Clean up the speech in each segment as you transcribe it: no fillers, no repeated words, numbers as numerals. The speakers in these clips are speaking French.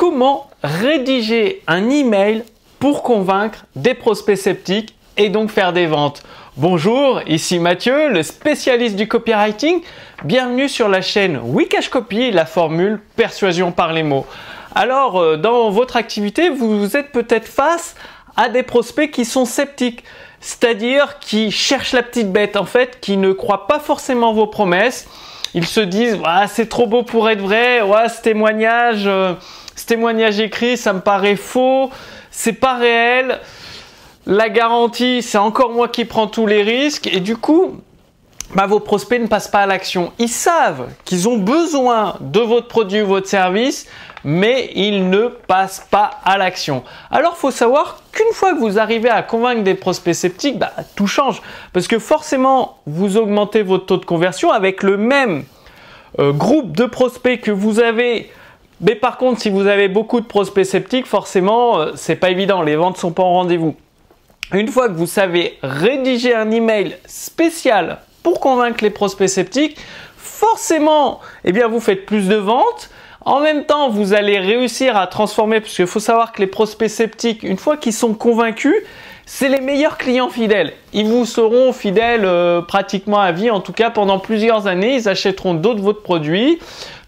comment rédiger un email pour convaincre des prospects sceptiques et donc faire des ventes. Bonjour, ici Mathieu, le spécialiste du copywriting. Bienvenue sur la chaîne Wikashcopy, la formule persuasion par les mots. Alors, dans votre activité, vous êtes peut-être face à des prospects qui sont sceptiques, c'est-à-dire qui cherchent la petite bête, en fait, qui ne croient pas forcément vos promesses. Ils se disent ah, c'est trop beau pour être vrai, ouais, ce témoignage écrit, ça me paraît faux, c'est pas réel. La garantie, c'est encore moi qui prends tous les risques et du coup, vos prospects ne passent pas à l'action. Ils savent qu'ils ont besoin de votre produit ou votre service, mais ils ne passent pas à l'action. Alors, il faut savoir qu'une fois que vous arrivez à convaincre des prospects sceptiques, tout change. Parce que forcément, vous augmentez votre taux de conversion avec le même groupe de prospects que vous avez. Mais par contre, si vous avez beaucoup de prospects sceptiques, forcément, c'est pas évident. Les ventes ne sont pas au rendez-vous. Une fois que vous savez rédiger un email spécial pour convaincre les prospects sceptiques, forcément, vous faites plus de ventes. En même temps, vous allez réussir à transformer, parce qu'il faut savoir que les prospects sceptiques, une fois qu'ils sont convaincus, c'est les meilleurs clients fidèles. Ils vous seront fidèles pratiquement à vie, en tout cas pendant plusieurs années. Ils achèteront d'autres votre produits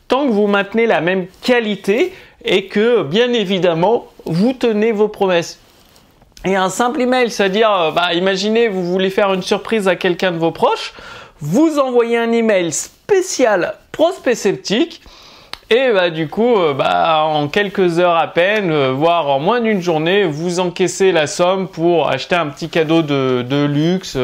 tant que vous maintenez la même qualité et que, bien évidemment, vous tenez vos promesses. Et un simple email, c'est-à-dire, imaginez, vous voulez faire une surprise à quelqu'un de vos proches, vous envoyez un email spécial prospect sceptique et du coup, en quelques heures à peine, voire en moins d'une journée, vous encaissez la somme pour acheter un petit cadeau de luxe,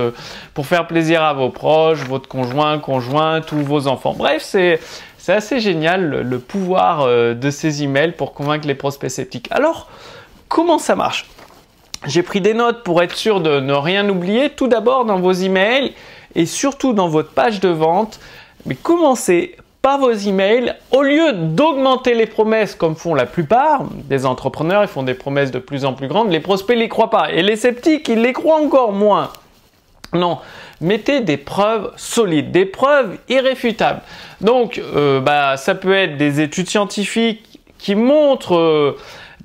pour faire plaisir à vos proches, votre conjoint, conjointe ou vos enfants. Bref, c'est assez génial le pouvoir de ces emails pour convaincre les prospects sceptiques. Alors, comment ça marche ? J'ai pris des notes pour être sûr de ne rien oublier. Tout d'abord dans vos emails et surtout dans votre page de vente, mais commencez par vos emails. Au lieu d'augmenter les promesses comme font la plupart des entrepreneurs, ils font des promesses de plus en plus grandes, les prospects ne les croient pas et les sceptiques, ils les croient encore moins. Non, mettez des preuves solides, des preuves irréfutables. Donc, ça peut être des études scientifiques qui montrent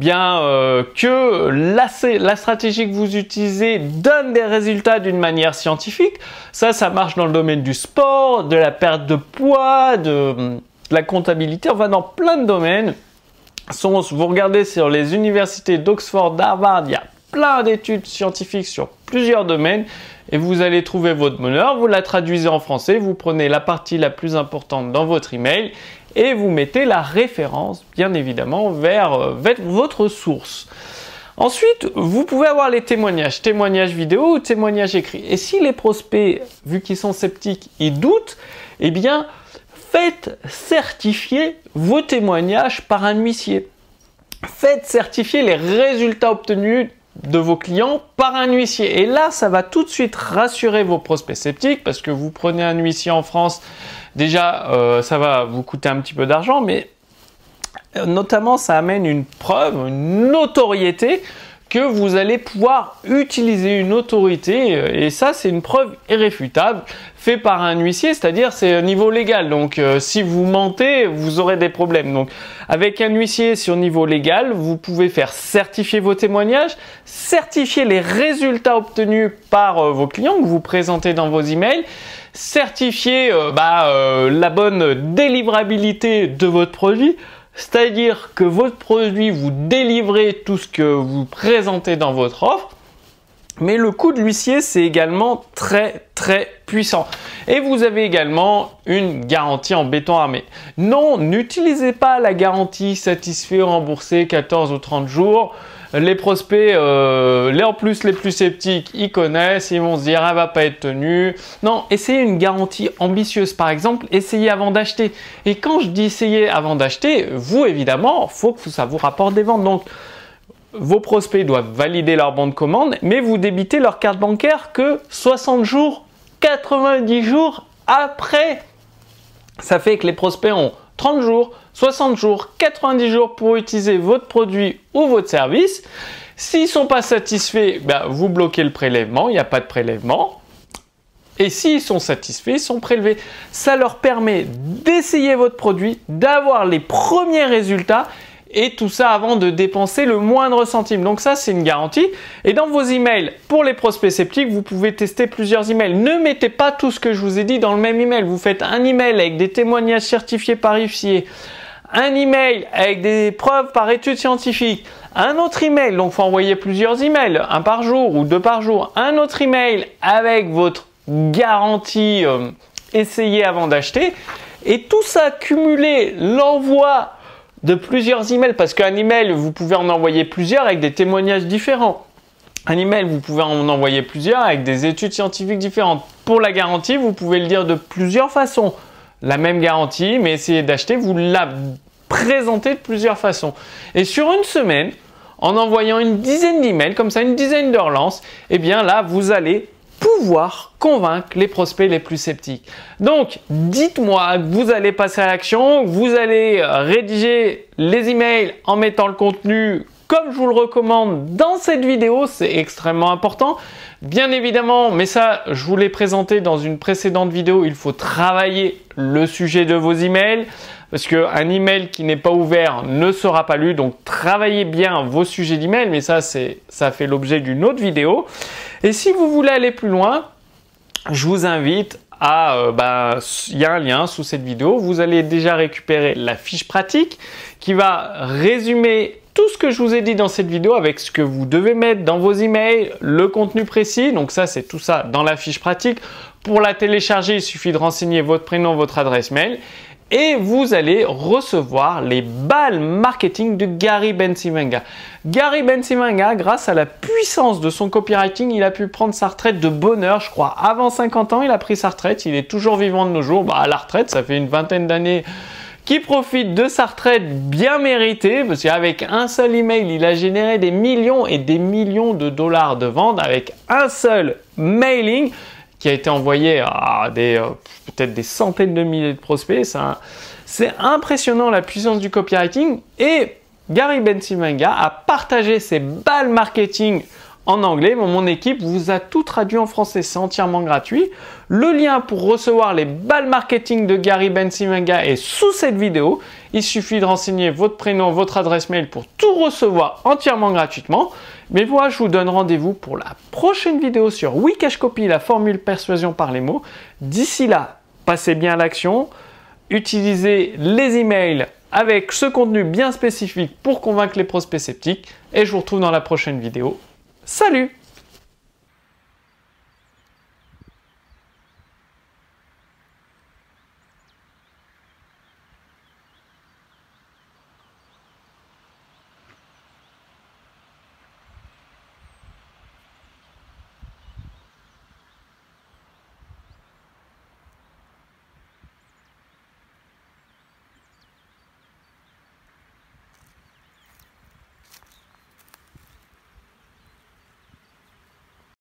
que la stratégie que vous utilisez donne des résultats d'une manière scientifique. Ça marche dans le domaine du sport, de la perte de poids, de la comptabilité, enfin dans plein de domaines. Vous regardez sur les universités d'Oxford, d'Harvard, il y a plein d'études scientifiques sur plusieurs domaines et vous allez trouver votre bonheur. Vous la traduisez en français, vous prenez la partie la plus importante dans votre email et vous mettez la référence, bien évidemment, vers votre source. Ensuite, vous pouvez avoir les témoignages vidéo ou témoignages écrits. Et si les prospects, vu qu'ils sont sceptiques, ils doutent, faites certifier vos témoignages par un huissier. Faites certifier les résultats obtenus de vos clients par un huissier. Et là, ça va tout de suite rassurer vos prospects sceptiques parce que vous prenez un huissier en France, déjà, ça va vous coûter un petit peu d'argent, mais notamment, ça amène une preuve, une notoriété que vous allez pouvoir utiliser une autorité et ça, c'est une preuve irréfutable fait par un huissier, c'est-à-dire c'est au niveau légal. Donc, si vous mentez, vous aurez des problèmes. Donc, avec un huissier sur niveau légal, vous pouvez faire certifier vos témoignages, certifier les résultats obtenus par vos clients que vous présentez dans vos emails, certifier la bonne délivrabilité de votre produit, c'est-à-dire que votre produit, vous délivrez tout ce que vous présentez dans votre offre, mais le coût de l'huissier, c'est également très très puissant. Et vous avez également une garantie en béton armé. Non, n'utilisez pas la garantie satisfait, remboursé 14 ou 30 jours. Les prospects, en plus les plus sceptiques, ils connaissent, ils vont se dire elle va pas être tenue. Non, essayez une garantie ambitieuse. Par exemple, essayez avant d'acheter. Et quand je dis essayer avant d'acheter, vous évidemment, faut que ça vous rapporte des ventes. Donc, vos prospects doivent valider leur bon de commande, mais vous débitez leur carte bancaire que 60 jours, 90 jours après. Ça fait que les prospects ont 30 jours, 60 jours, 90 jours pour utiliser votre produit ou votre service. S'ils ne sont pas satisfaits, vous bloquez le prélèvement, il n'y a pas de prélèvement. Et s'ils sont satisfaits, ils sont prélevés. Ça leur permet d'essayer votre produit, d'avoir les premiers résultats et tout ça avant de dépenser le moindre centime. Donc ça, c'est une garantie. Et dans vos emails, pour les prospects sceptiques, vous pouvez tester plusieurs emails. Ne mettez pas tout ce que je vous ai dit dans le même email. Vous faites un email avec des témoignages certifiés par IFCA, un email avec des preuves par études scientifiques, un autre email, donc il faut envoyer plusieurs emails, un par jour ou deux par jour, un autre email avec votre garantie essayez avant d'acheter, et tout ça cumulé, l'envoi de plusieurs emails, parce qu'un email, vous pouvez en envoyer plusieurs avec des témoignages différents. Un email, vous pouvez en envoyer plusieurs avec des études scientifiques différentes. Pour la garantie, vous pouvez le dire de plusieurs façons. La même garantie, mais essayez d'acheter, vous la présentez de plusieurs façons. Et sur une semaine, en envoyant une dizaine d'emails, comme ça, une dizaine de relances, eh bien là, vous allez pouvoir convaincre les prospects les plus sceptiques. Donc, dites-moi que vous allez passer à l'action, vous allez rédiger les emails en mettant le contenu comme je vous le recommande dans cette vidéo, c'est extrêmement important. Bien évidemment, mais ça, je vous l'ai présenté dans une précédente vidéo, il faut travailler le sujet de vos emails parce qu'un email qui n'est pas ouvert ne sera pas lu. Donc, travaillez bien vos sujets d'email, mais ça fait l'objet d'une autre vidéo. Et si vous voulez aller plus loin, je vous invite à, il y a un lien sous cette vidéo. Vous allez déjà récupérer la fiche pratique qui va résumer tout ce que je vous ai dit dans cette vidéo avec ce que vous devez mettre dans vos emails, le contenu précis. Donc ça, c'est tout ça dans la fiche pratique. Pour la télécharger, il suffit de renseigner votre prénom, votre adresse mail. Et vous allez recevoir les balles marketing de Gary Bencivenga. Gary Bencivenga, grâce à la puissance de son copywriting, il a pu prendre sa retraite de bonne heure, je crois. Avant 50 ans, il a pris sa retraite. Il est toujours vivant de nos jours. À la retraite, ça fait une vingtaine d'années qui profite de sa retraite bien méritée, parce qu'avec un seul email, il a généré des millions et des millions de dollars de ventes avec un seul mailing qui a été envoyé à peut-être des centaines de milliers de prospects. C'est impressionnant la puissance du copywriting. Et Gary Bencivenga a partagé ses balles marketing en anglais. Mon équipe vous a tout traduit en français, c'est entièrement gratuit. Le lien pour recevoir les balles marketing de Gary Bencivenga est sous cette vidéo. Il suffit de renseigner votre prénom, votre adresse mail pour tout recevoir entièrement gratuitement. Mais moi, je vous donne rendez-vous pour la prochaine vidéo sur Wikash Copy, la formule persuasion par les mots. D'ici là, passez bien à l'action, utilisez les emails avec ce contenu bien spécifique pour convaincre les prospects sceptiques et je vous retrouve dans la prochaine vidéo. Salut!